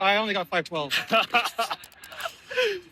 I only got 512.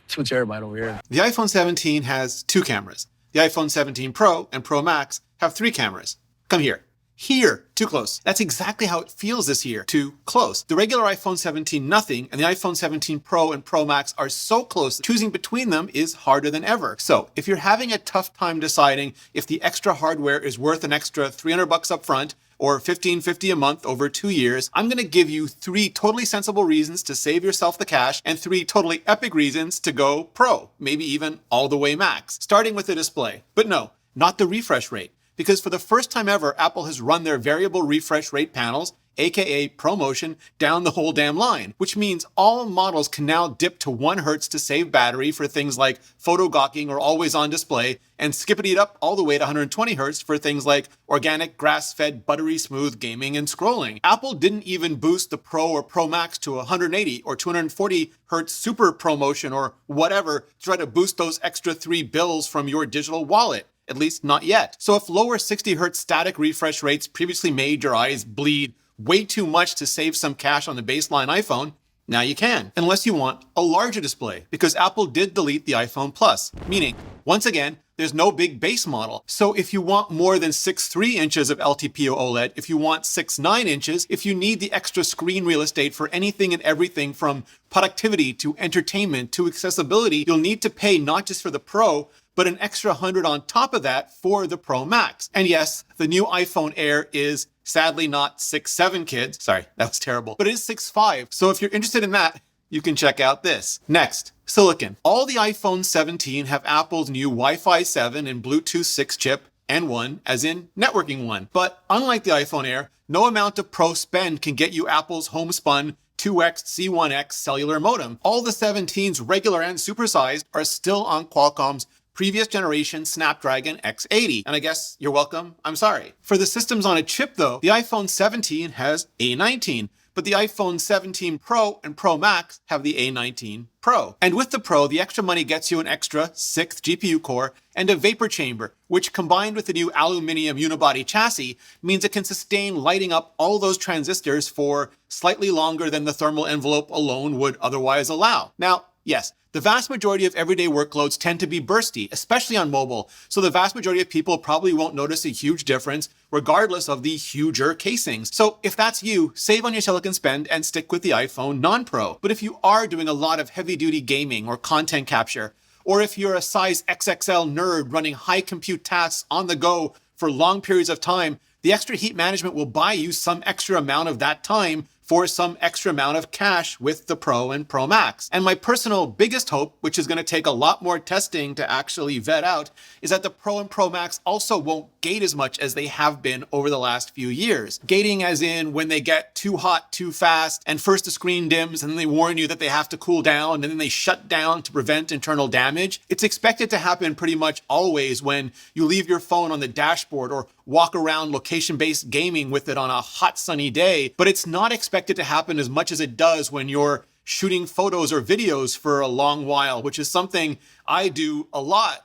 Two terabyte over here. The iPhone 17 has 2 cameras. The iPhone 17 Pro and Pro Max have 3 cameras. Come here. Here, too close. That's exactly how it feels this year, too close. The regular iPhone 17 nothing and the iPhone 17 Pro and Pro Max are so close, choosing between them is harder than ever. So if you're having a tough time deciding if the extra hardware is worth an extra $300 up front or $15.50 a month over 2 years, I'm gonna give you 3 totally sensible reasons to save yourself the cash and 3 totally epic reasons to go Pro, maybe even all the way Max, starting with the display. But no, not the refresh rate. Because for the first time ever, Apple has run their variable refresh rate panels, aka ProMotion, down the whole damn line, which means all models can now dip to 1 Hz to save battery for things like photo gawking or always on display, and skippity it up all the way to 120 Hz for things like organic, grass-fed, buttery smooth gaming and scrolling. Apple didn't even boost the Pro or Pro Max to 180 or 240 Hz Super ProMotion or whatever to try to boost those extra 3 bills from your digital wallet. At least not yet. So if lower 60 Hz static refresh rates previously made your eyes bleed way too much to save some cash on the baseline iPhone, now you can, unless you want a larger display, because Apple did delete the iPhone Plus, meaning, once again, there's no big base model. So if you want more than 6.3 inches of LTPO OLED, if you want 6.9 inches, if you need the extra screen real estate for anything and everything from productivity to entertainment to accessibility, you'll need to pay not just for the Pro, but an extra $100 on top of that for the Pro Max. And yes, the new iPhone Air is sadly not 6'7", kids. Sorry, that was terrible. But it is 6'5". So if you're interested in that, you can check out this. Next, silicon. All the iPhone 17 have Apple's new Wi-Fi 7 and Bluetooth 6 chip, and 1, as in networking 1. But unlike the iPhone Air, no amount of Pro spend can get you Apple's homespun 2X C1X cellular modem. All the 17's regular and supersized are still on Qualcomm's previous generation Snapdragon X80. And I guess you're welcome, I'm sorry. For the systems on a chip though, the iPhone 17 has A19, but the iPhone 17 Pro and Pro Max have the A19 Pro. And with the Pro, the extra money gets you an extra 6th GPU core and a vapor chamber, which combined with the new aluminum unibody chassis means it can sustain lighting up all those transistors for slightly longer than the thermal envelope alone would otherwise allow. Now, yes, the vast majority of everyday workloads tend to be bursty, especially on mobile, so the vast majority of people probably won't notice a huge difference regardless of the huger casings. So if that's you, save on your silicon spend and stick with the iPhone non-Pro. But if you are doing a lot of heavy-duty gaming or content capture, or if you're a size XXL nerd running high compute tasks on the go for long periods of time, the extra heat management will buy you some extra amount of that time for some extra amount of cash with the Pro and Pro Max. And my personal biggest hope, which is going to take a lot more testing to actually vet out, is that the Pro and Pro Max also won't gate as much as they have been over the last few years. Gating as in when they get too hot too fast and first the screen dims and then they warn you that they have to cool down and then they shut down to prevent internal damage. It's expected to happen pretty much always when you leave your phone on the dashboard or walk around location-based gaming with it on a hot sunny day, but it's not expected to happen as much as it does when you're shooting photos or videos for a long while, which is something I do a lot.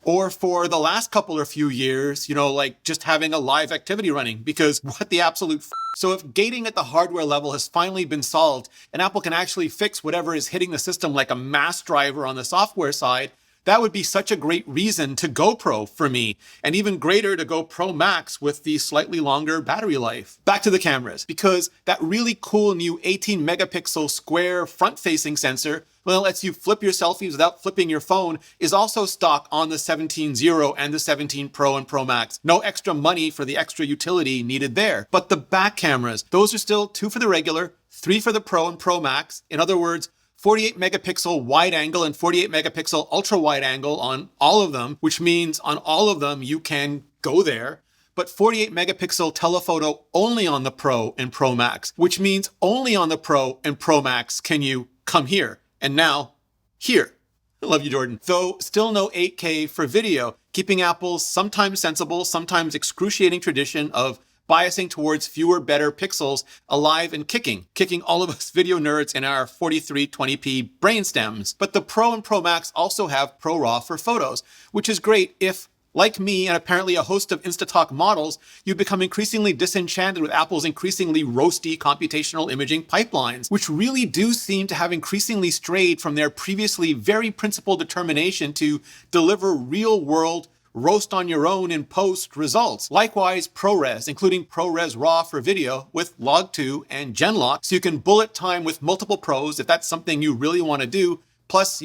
Or for the last couple or few years, like just having a live activity running, because what the absolute So if gating at the hardware level has finally been solved and Apple can actually fix whatever is hitting the system like a mass driver on the software side, that would be such a great reason to go Pro for me, and even greater to go Pro Max with the slightly longer battery life. Back to the cameras, because that really cool new 18 megapixel square front-facing sensor, well, it lets you flip your selfies without flipping your phone, is also stock on the 17-0 and the 17 Pro and Pro Max. No extra money for the extra utility needed there. But the back cameras, those are still 2 for the regular, 3 for the Pro and Pro Max. In other words, 48 megapixel wide angle and 48 megapixel ultra wide angle on all of them, which means on all of them you can go there. But 48 megapixel telephoto only on the Pro and Pro Max, which means only on the Pro and Pro Max can you come here. And now, here. I love you, Jordan. Though still no 8K for video, keeping Apple's sometimes sensible, sometimes excruciating tradition of biasing towards fewer, better pixels alive and kicking all of us video nerds in our 4320p brain stems. But the Pro and Pro Max also have ProRAW for photos, which is great if Like me and apparently a host of Instatalk models, you've become increasingly disenchanted with Apple's increasingly roasty computational imaging pipelines, which really do seem to have increasingly strayed from their previously very principled determination to deliver real-world roast on your own in post results. Likewise, ProRes, including ProRes RAW for video with Log2 and Genlock, so you can bullet time with multiple pros if that's something you really want to do, plus,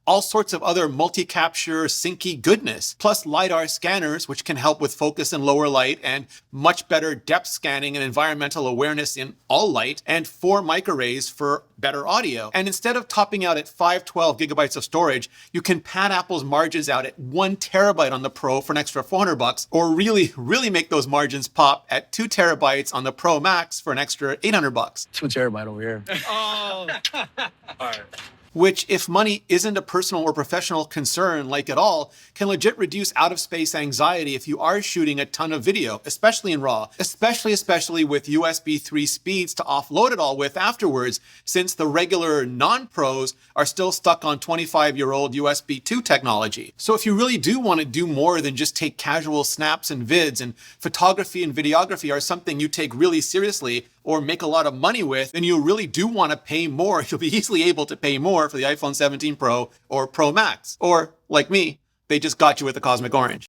all sorts of other multi-capture synchy goodness, plus LiDAR scanners, which can help with focus and lower light, and much better depth scanning and environmental awareness in all light, and 4 microarrays for better audio. And instead of topping out at 512 gigabytes of storage, you can pad Apple's margins out at 1 terabyte on the Pro for an extra $400, or really make those margins pop at 2 terabytes on the Pro Max for an extra $800. 2 terabyte over here. Oh. All right. Which, if money isn't a personal or professional concern like at all, can legit reduce out-of-space anxiety if you are shooting a ton of video, especially in RAW, especially with USB 3 speeds to offload it all with afterwards, since the regular non-pros are still stuck on 25-year-old USB 2 technology. So if you really do want to do more than just take casual snaps and vids, and photography and videography are something you take really seriously or make a lot of money with, then you really do want to pay more. You'll be easily able to pay more for the iPhone 17 Pro or Pro Max. Or, like me, they just got you with the Cosmic Orange.